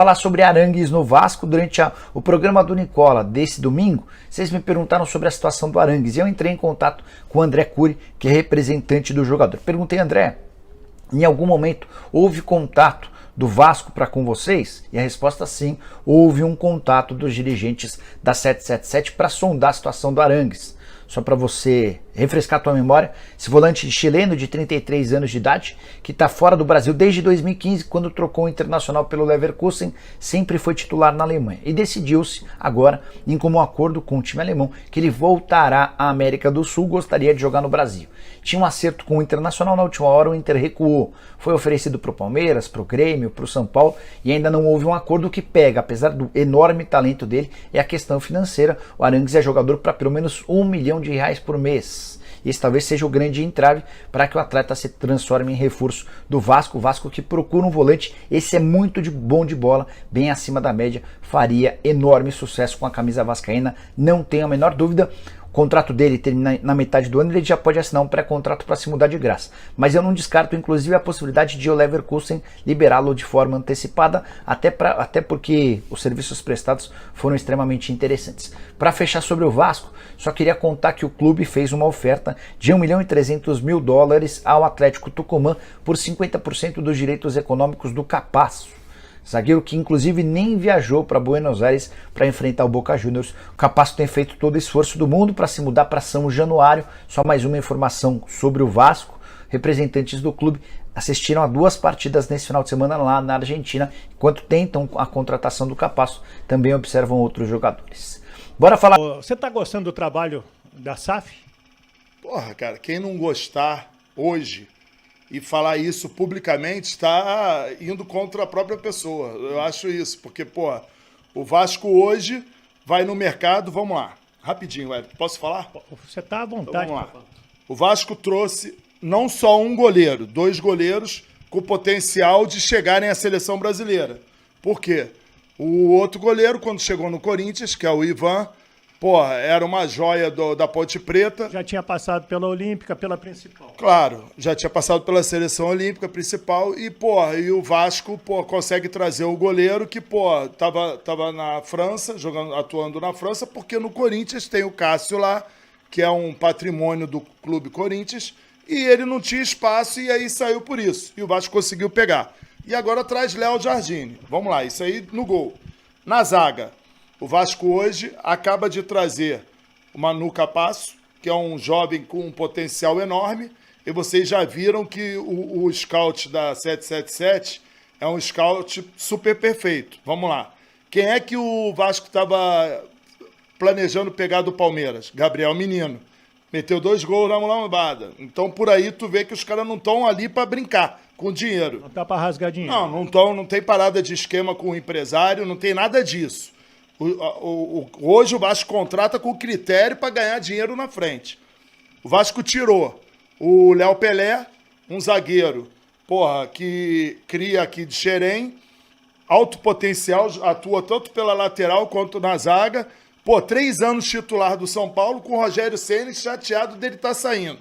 Falar sobre Arangues no Vasco durante o programa do Nicola desse domingo. Vocês me perguntaram sobre a situação do Arangues e eu entrei em contato com o André Cury, que é representante do jogador. Perguntei, André, em algum momento houve contato do Vasco para com vocês? E a resposta sim, houve um contato dos dirigentes da 777 para sondar a situação do Arangues. Só para você refrescar a tua memória, esse volante chileno de 33 anos de idade, que está fora do Brasil desde 2015, quando trocou o Internacional pelo Leverkusen, sempre foi titular na Alemanha. E decidiu-se agora, em comum acordo com o time alemão, que ele voltará à América do Sul, gostaria de jogar no Brasil. Tinha um acerto com o Internacional, na última hora o Inter recuou. Foi oferecido para o Palmeiras, para o Grêmio, para o São Paulo, e ainda não houve um acordo que pega, apesar do enorme talento dele, é a questão financeira. O Arangues é jogador para pelo menos R$1 milhão por mês. Esse talvez seja o grande entrave para que o atleta se transforme em reforço do Vasco. O Vasco que procura um volante, esse é muito bom de bola, bem acima da média, faria enorme sucesso com a camisa vascaína, não tenho a menor dúvida. O contrato dele termina na metade do ano, ele já pode assinar um pré-contrato para se mudar de graça. Mas eu não descarto, inclusive, a possibilidade de o Leverkusen liberá-lo de forma antecipada, até porque os serviços prestados foram extremamente interessantes. Para fechar sobre o Vasco, só queria contar que o clube fez uma oferta de $1.300.000 ao Atlético Tucumã por 50% dos direitos econômicos do Capasso. Zagueiro que inclusive nem viajou para Buenos Aires para enfrentar o Boca Juniors. O Capasso tem feito todo o esforço do mundo para se mudar para São Januário. Só mais uma informação sobre o Vasco. Representantes do clube assistiram a 2 partidas nesse final de semana lá na Argentina. Enquanto tentam a contratação do Capasso, também observam outros jogadores. Bora falar. Você tá gostando do trabalho da SAF? Porra, cara, quem não gostar hoje e falar isso publicamente está indo contra a própria pessoa. Eu acho isso, porque, pô, o Vasco hoje vai no mercado, vamos lá, rapidinho, Wellington, posso falar? Você tá à vontade. Então, vamos lá. O Vasco trouxe não só um goleiro, 2 goleiros com potencial de chegarem à seleção brasileira. Por quê? O outro goleiro, quando chegou no Corinthians, que é o Ivan, porra, era uma joia da Ponte Preta. Já tinha passado pela Olímpica, pela principal. Claro, já tinha passado pela seleção olímpica principal e, porra, e o Vasco, porra, consegue trazer o goleiro que, porra, tava na França, atuando na França, porque no Corinthians tem o Cássio lá, que é um patrimônio do Clube Corinthians, e ele não tinha espaço e aí saiu por isso. E o Vasco conseguiu pegar. E agora traz Léo Jardine. Vamos lá, isso aí no gol. Na zaga, o Vasco hoje acaba de trazer o Manu Capasso, que é um jovem com um potencial enorme, e vocês já viram que o scout da 777 é um scout super perfeito. Vamos lá. Quem é que o Vasco estava planejando pegar do Palmeiras? Gabriel Menino. Meteu 2 gols na lambada. Então, por aí, tu vê que os caras não estão ali para brincar com dinheiro. Não tá para rasgar dinheiro. Não tem parada de esquema com o empresário, não tem nada disso. Hoje o Vasco contrata com critério para ganhar dinheiro na frente. O Vasco tirou o Léo Pelé, um zagueiro, porra, que cria aqui de Xerém, alto potencial, atua tanto pela lateral quanto na zaga. Pô, 3 anos titular do São Paulo, com o Rogério Ceni chateado dele estar saindo,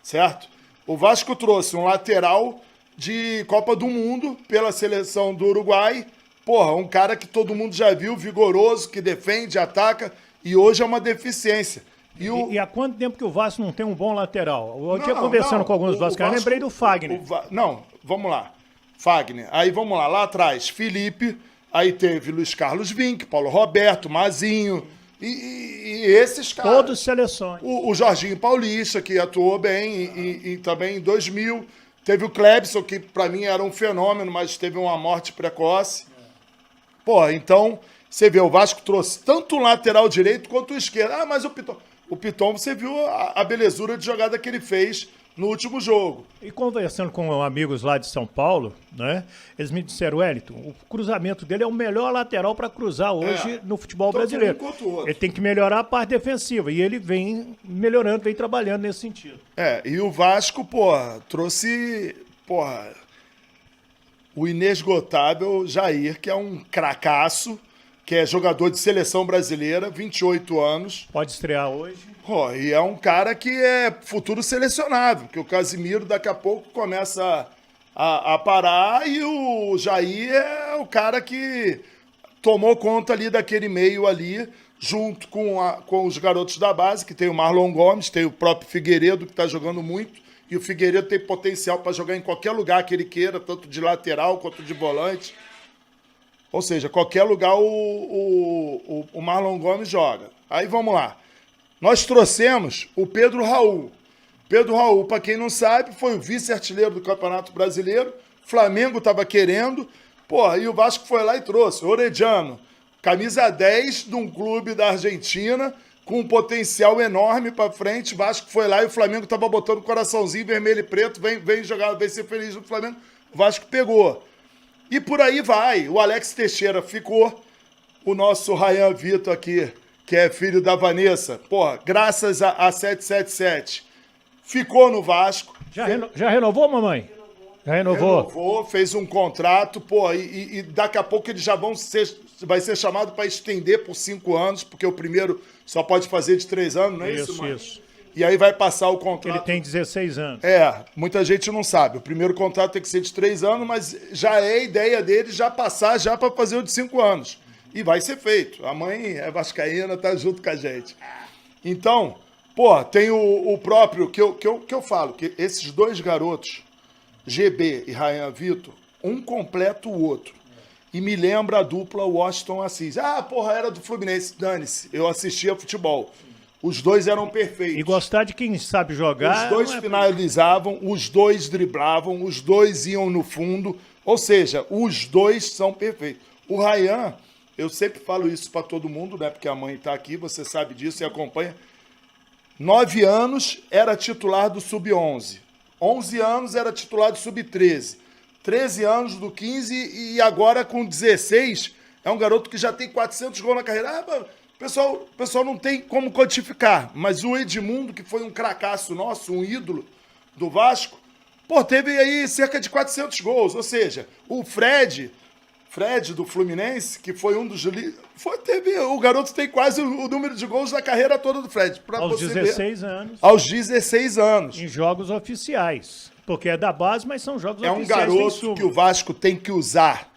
certo? O Vasco trouxe um lateral de Copa do Mundo pela seleção do Uruguai. Porra, um cara que todo mundo já viu, vigoroso, que defende, ataca, e hoje é uma deficiência. E há quanto tempo que o Vasco não tem um bom lateral? Eu tinha conversando com alguns vascaínos, lembrei do Fagner. Não, vamos lá. Fagner. Aí vamos lá atrás, Felipe, aí teve Luiz Carlos Vinck, Paulo Roberto, Mazinho, e esses caras. Todos seleções. O Jorginho Paulista, que atuou bem, e também em 2000. Teve o Clebson, que pra mim era um fenômeno, mas teve uma morte precoce. Pô, então, você vê, o Vasco trouxe tanto o lateral direito quanto o esquerdo. Ah, mas o Piton... O Piton, você viu a belezura de jogada que ele fez no último jogo. E conversando com amigos lá de São Paulo, né? Eles me disseram, Wellington, o cruzamento dele é o melhor lateral para cruzar hoje no futebol brasileiro. Ele tem que melhorar a parte defensiva. E ele vem melhorando, vem trabalhando nesse sentido. E o Vasco, porra, trouxe, porra, o inesgotável Jair, que é um cracaço, que é jogador de seleção brasileira, 28 anos. Pode estrear hoje. E é um cara que é futuro selecionável, que o Casimiro daqui a pouco começa a parar e o Jair é o cara que tomou conta ali daquele meio ali, junto com os garotos da base, que tem o Marlon Gomes, tem o próprio Figueiredo, que está jogando muito, e o Figueiredo tem potencial para jogar em qualquer lugar que ele queira, tanto de lateral quanto de volante. Ou seja, qualquer lugar o Marlon Gomes joga. Aí vamos lá. Nós trouxemos o Pedro Raul. Pedro Raul, para quem não sabe, foi o vice-artilheiro do Campeonato Brasileiro. Flamengo estava querendo. Porra, e o Vasco foi lá e trouxe. Orediano, camisa 10 de um clube da Argentina, com um potencial enorme para frente. O Vasco foi lá e o Flamengo estava botando coraçãozinho vermelho e preto. Vem jogar, vem ser feliz no Flamengo. O Vasco pegou. E por aí vai. O Alex Teixeira ficou. O nosso Ryan Vitor aqui, que é filho da Vanessa, porra, graças a 777, ficou no Vasco. Já renovou, mamãe? Já renovou. Renovou, fez um contrato, pô, e daqui a pouco eles já vai ser chamado para estender por 5 anos, porque o primeiro só pode fazer de 3 anos, não é isso, mãe? Isso. E aí vai passar o contrato. Ele tem 16 anos. Muita gente não sabe. O primeiro contrato tem que ser de 3 anos, mas já é a ideia dele já passar já para fazer o de 5 anos. E vai ser feito. A mãe é vascaína, tá junto com a gente. Então, pô, tem o próprio, que eu falo, que esses 2 garotos, GB e Ryan Vitor, um completa o outro. E me lembra a dupla Washington Assis. Ah, porra, era do Fluminense. Dane-se, eu assistia futebol. Os 2 eram perfeitos. E gostar de quem sabe jogar... Os 2 finalizavam, os 2 driblavam, os 2 iam no fundo. Ou seja, os 2 são perfeitos. O Ryan, eu sempre falo isso para todo mundo, né? Porque a mãe está aqui, você sabe disso e acompanha. 9 anos era titular do Sub-11. 11 anos era titular do Sub-13. 13 anos do 15 e agora com 16 é um garoto que já tem 400 gols na carreira. O pessoal não tem como quantificar, mas o Edmundo, que foi um cracaço nosso, um ídolo do Vasco, pô, teve aí cerca de 400 gols. Ou seja, o Fred do Fluminense, que foi um dos... o garoto tem quase o número de gols da carreira toda do Fred. Aos 16 anos. Aos 16 anos. Em jogos oficiais. Porque é da base, mas são jogos oficiais. É um garoto que o Vasco tem que usar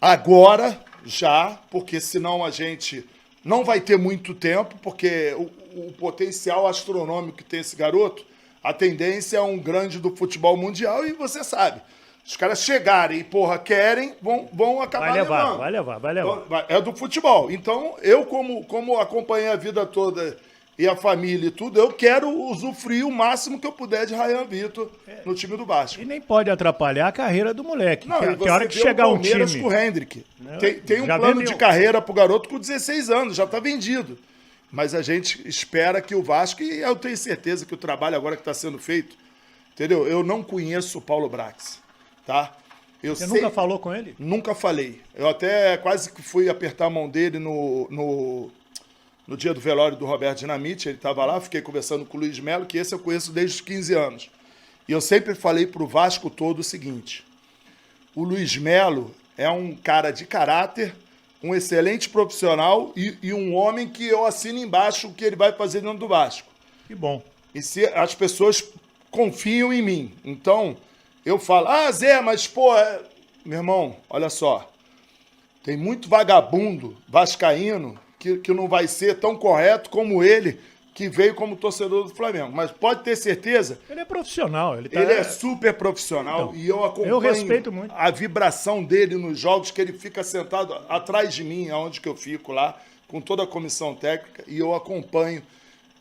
agora, já, porque senão a gente não vai ter muito tempo, porque o potencial astronômico que tem esse garoto, a tendência é um grande do futebol mundial e você sabe. Os caras chegarem e, porra, querem, vão acabar levando. Vai levar. É do futebol. Então, eu, como acompanhei a vida toda e a família e tudo, eu quero usufruir o máximo que eu puder de Ryan Vitor no time do Vasco. E nem pode atrapalhar a carreira do moleque. Não, tem hora que chegar um time... com o Hendrick. Tem um plano de carreira pro garoto com 16 anos, já tá vendido. Mas a gente espera que o Vasco, e eu tenho certeza que o trabalho agora que está sendo feito, entendeu? Eu não conheço o Paulo Brax. Tá? Você nunca falou com ele? Nunca falei. Eu até quase que fui apertar a mão dele no dia do velório do Roberto Dinamite. Ele estava lá, fiquei conversando com o Luiz Melo, que esse eu conheço desde os 15 anos. E eu sempre falei para o Vasco todo o seguinte: o Luiz Melo é um cara de caráter, um excelente profissional e um homem que eu assino embaixo o que ele vai fazer dentro do Vasco. Que bom. E se as pessoas confiam em mim. Então... eu falo, Zé, mas, pô, meu irmão, olha só, tem muito vagabundo vascaíno que não vai ser tão correto como ele, que veio como torcedor do Flamengo. Mas pode ter certeza... ele é profissional. Ele é super profissional, então, e eu acompanho eu respeito muito a vibração dele nos jogos, que ele fica sentado atrás de mim, aonde que eu fico lá, com toda a comissão técnica, e eu acompanho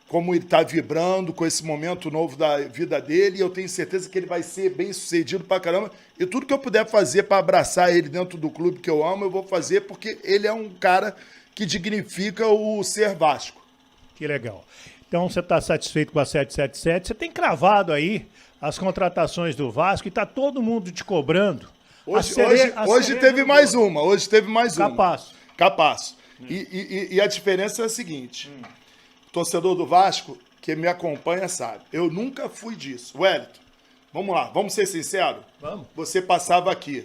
como ele está vibrando com esse momento novo da vida dele, e eu tenho certeza que ele vai ser bem sucedido pra caramba, e tudo que eu puder fazer para abraçar ele dentro do clube que eu amo, eu vou fazer, porque ele é um cara que dignifica o ser Vasco. Que legal. Então você está satisfeito com a 777, você tem cravado aí as contratações do Vasco e está todo mundo te cobrando. Hoje teve mais uma, Capasso. E a diferença é a seguinte... torcedor do Vasco, que me acompanha, sabe. Eu nunca fui disso. Wellington, vamos lá, vamos ser sinceros? Vamos. Você passava aqui.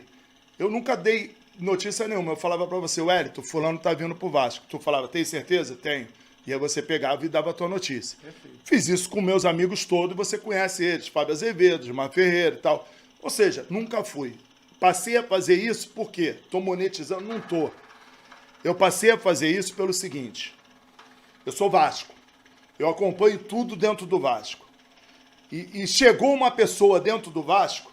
Eu nunca dei notícia nenhuma. Eu falava pra você, Wellington, fulano tá vindo pro Vasco. Tu falava, tem certeza? Tenho. E aí você pegava e dava a tua notícia. Perfeito. Fiz isso com meus amigos todos, você conhece eles, Fábio Azevedo, Gilmar Ferreira e tal. Ou seja, nunca fui. passei a fazer isso por quê? Estou monetizando? Não estou. Eu passei a fazer isso pelo seguinte. Eu sou Vasco. Eu acompanho tudo dentro do Vasco. E chegou uma pessoa dentro do Vasco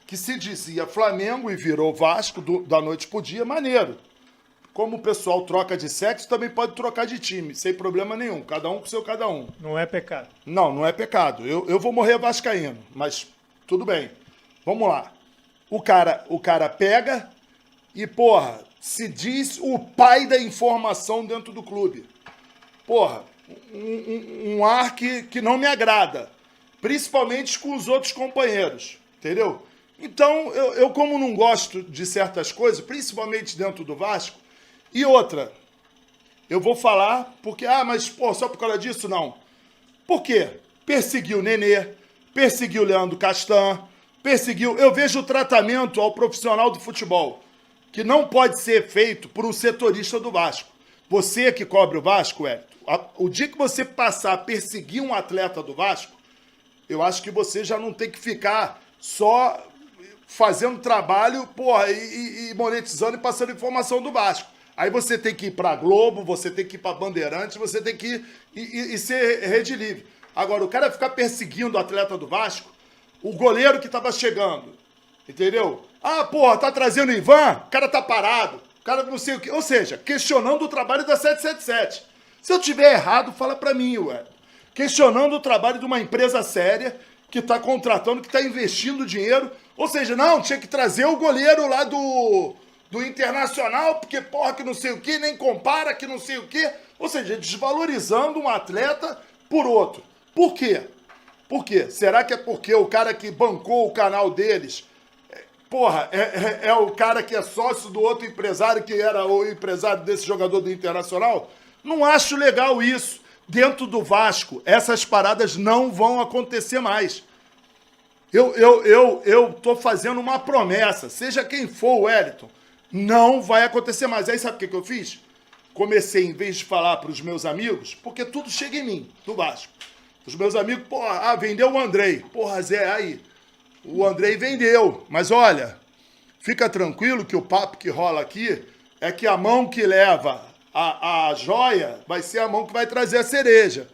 que se dizia Flamengo e virou Vasco da noite pro dia, maneiro. Como o pessoal troca de sexo, também pode trocar de time, sem problema nenhum. Cada um com seu cada um. Não é pecado. Não é pecado. Eu vou morrer vascaíno, mas tudo bem. Vamos lá. O cara pega e, porra, se diz o pai da informação dentro do clube. Porra, um ar que não me agrada. Principalmente com os outros companheiros, entendeu? Então, eu como não gosto de certas coisas, principalmente dentro do Vasco, e outra, eu vou falar porque, mas pô, só por causa disso, não. Por quê? Perseguiu o Nenê, perseguiu o Leandro Castan, eu vejo o tratamento ao profissional do futebol, que não pode ser feito por um setorista do Vasco. Você que cobre o Vasco, o dia que você passar a perseguir um atleta do Vasco, eu acho que você já não tem que ficar só fazendo trabalho, porra, e monetizando e passando informação do Vasco. Aí você tem que ir pra Globo, você tem que ir pra Bandeirantes, você tem que ir e ser rede livre. Agora, o cara ficar perseguindo o atleta do Vasco, o goleiro que tava chegando, entendeu? Porra, tá trazendo o Ivan, o cara tá parado, o cara não sei o quê. Ou seja, questionando o trabalho da 777. Se eu tiver errado, fala pra mim, questionando o trabalho de uma empresa séria que está contratando, que está investindo dinheiro. Ou seja, não, tinha que trazer o goleiro lá do Internacional, porque, porra, que não sei o quê, nem compara, que não sei o quê. Ou seja, desvalorizando um atleta por outro. Por quê? Por quê? Será que é porque o cara que bancou o canal deles, porra, é o cara que é sócio do outro empresário, que era o empresário desse jogador do Internacional? Não acho legal isso. Dentro do Vasco, essas paradas não vão acontecer mais. Eu tô fazendo uma promessa, seja quem for o Wellington, não vai acontecer mais. Aí sabe o que eu fiz? Comecei, em vez de falar para os meus amigos, porque tudo chega em mim, do Vasco. Os meus amigos, porra, vendeu o Andrei. Porra, Zé, aí, o Andrei vendeu. Mas olha, fica tranquilo que o papo que rola aqui é que a mão que leva a joia vai ser a mão que vai trazer a cereja.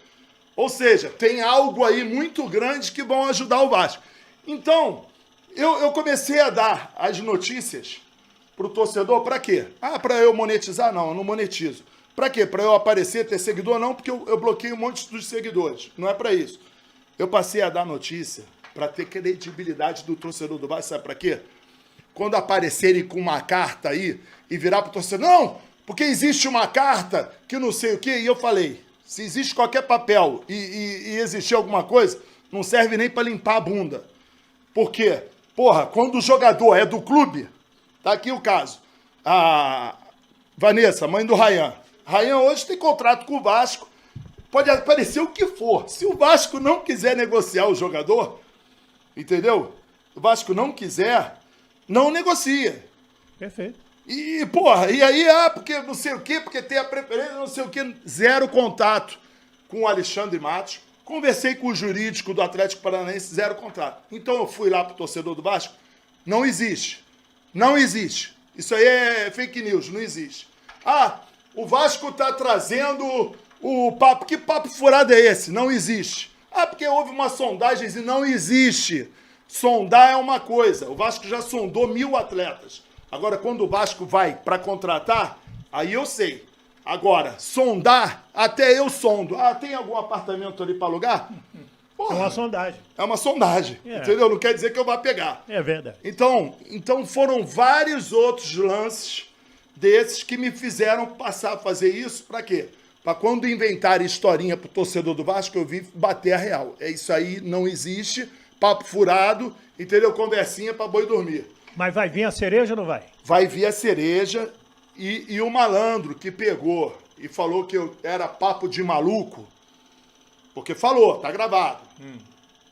Ou seja, tem algo aí muito grande que vão ajudar o Vasco. Então, eu comecei a dar as notícias pro torcedor, para quê? Para eu monetizar? Não, eu não monetizo. Para quê? Para eu aparecer, ter seguidor? Não, porque eu bloqueio um monte dos seguidores. Não é para isso. Eu passei a dar notícia para ter credibilidade do torcedor do Vasco. Sabe para quê? Quando aparecerem com uma carta aí e virar pro torcedor, não, porque existe uma carta que não sei o quê, e eu falei, se existe qualquer papel e existir alguma coisa, não serve nem para limpar a bunda. Por quê? Porra, quando o jogador é do clube, tá aqui o caso, a Vanessa, mãe do Rayan. Rayan hoje tem contrato com o Vasco, pode aparecer o que for. Se o Vasco não quiser negociar o jogador, entendeu? O Vasco não quiser, não negocia. Perfeito. E, porra, e aí, porque não sei o quê, porque tem a preferência, não sei o quê, zero contato com o Alexandre Matos. Conversei com o jurídico do Atlético Paranaense, zero contato. Então eu fui lá pro torcedor do Vasco, não existe. Não existe. Isso aí é fake news, não existe. O Vasco tá trazendo o papo. Que papo furado é esse? Não existe. Porque houve uma sondagem e não existe. Sondar é uma coisa. O Vasco já sondou 1.000 atletas. Agora, quando o Vasco vai para contratar, aí eu sei. Agora, sondar, até eu sondo. Tem algum apartamento ali para alugar? Porra, é uma sondagem. É uma sondagem, entendeu? Não quer dizer que eu vá pegar. É verdade. Então foram vários outros lances desses que me fizeram passar a fazer isso. Para quê? Para quando inventarem historinha pro torcedor do Vasco, eu vim bater a real. Isso aí não existe, papo furado, entendeu? Conversinha para boi dormir. Mas vai vir a cereja ou não vai? Vai vir a cereja e o malandro que pegou e falou que eu era papo de maluco, porque falou, tá gravado.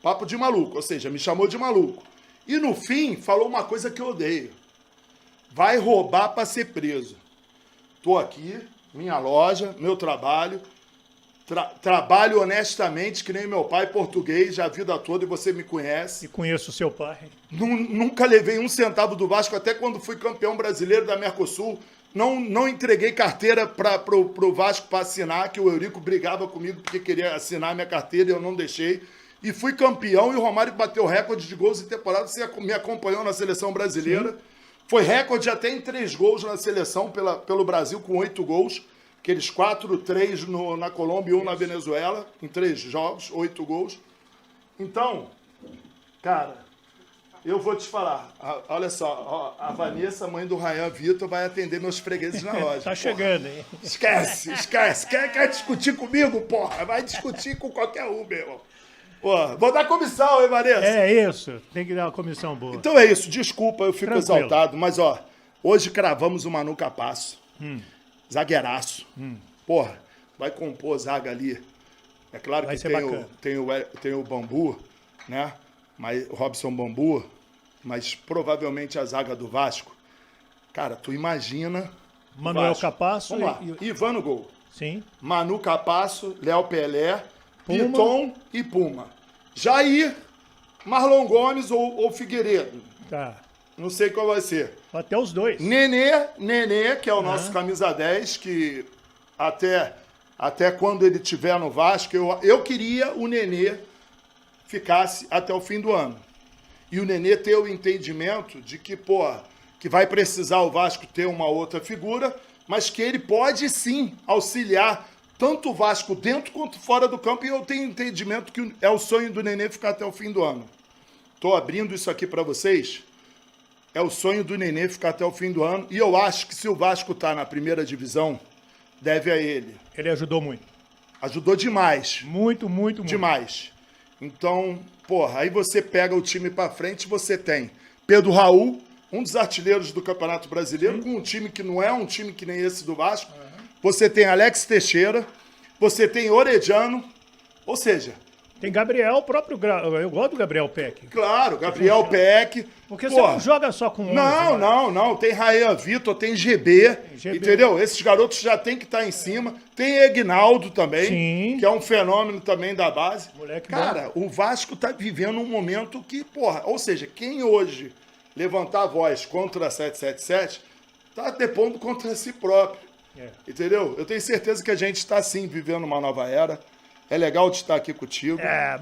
Papo de maluco, ou seja, me chamou de maluco. E no fim, falou uma coisa que eu odeio. Vai roubar para ser preso. Tô aqui, minha loja, meu trabalho. trabalho honestamente, que nem meu pai, português, a vida toda, e você me conhece. E conheço o seu pai. Nunca levei um centavo do Vasco, até quando fui campeão brasileiro da Mercosul. Não entreguei carteira pro Vasco para assinar, que o Eurico brigava comigo porque queria assinar minha carteira e eu não deixei. E fui campeão, e o Romário bateu recorde de gols em temporada. Você me acompanhou na seleção brasileira. Sim. Foi recorde até em 3 gols na seleção pelo Brasil, com 8 gols. Aqueles 4, 3 na Colômbia e 1 na Venezuela, em 3 jogos, 8 gols. Então, cara, eu vou te falar. Olha só, a Vanessa, mãe do Ryan Vitor, vai atender meus fregueses na loja. Tá chegando, hein? Esquece. Quer discutir comigo, porra? Vai discutir com qualquer um, meu irmão. Pô, vou dar comissão, hein, Vanessa? É isso, tem que dar uma comissão boa. Então é isso, desculpa, eu fico Tranquilo. exaltado, mas ó, hoje cravamos o Manu Capasso. Zagueiraço. Porra, vai compor zaga ali. É claro Vai que ser tem o Bambu, né? Mas, o Robson Bambu, mas provavelmente a zaga do Vasco. Cara, tu imagina. Manuel Capasso. Vamos lá. Ivan no gol. Sim. Manu Capasso, Léo Pelé, Puma. Piton e Puma. Jair, Marlon Gomes ou Figueiredo. Tá. Não sei qual vai ser. Até os dois. Nenê, que é o nosso camisa 10, que até quando ele estiver no Vasco, eu queria o Nenê ficasse até o fim do ano. E o Nenê ter o entendimento de que, que vai precisar o Vasco ter uma outra figura, mas que ele pode sim auxiliar tanto o Vasco dentro quanto fora do campo, e eu tenho entendimento que é o sonho do Nenê ficar até o fim do ano. Estou abrindo isso aqui para vocês. É o sonho do Nenê ficar até o fim do ano. E eu acho que se o Vasco está na primeira divisão, deve a ele. Ele ajudou muito. Ajudou demais. Muito. Demais. Então, aí você pega o time para frente, você tem Pedro Raul, um dos artilheiros do Campeonato Brasileiro, com um time que não é um time que nem esse do Vasco. Você tem Alex Teixeira, você tem Orediano, ou seja... Tem Gabriel, eu gosto do Gabriel Peck. Claro, Gabriel Peck. Porque você não joga só com 11. Não. Tem Ryan Vitor, tem GB, entendeu? Esses garotos já tem que estar em cima. Tem Egnaldo também, sim, que é um fenômeno também da base. Moleque cara, bom. O Vasco tá vivendo um momento que, ou seja, quem hoje levantar a voz contra a 777, tá depondo contra si próprio. Entendeu? Eu tenho certeza que a gente está, sim, vivendo uma nova era. É legal de estar aqui contigo. Obrigado.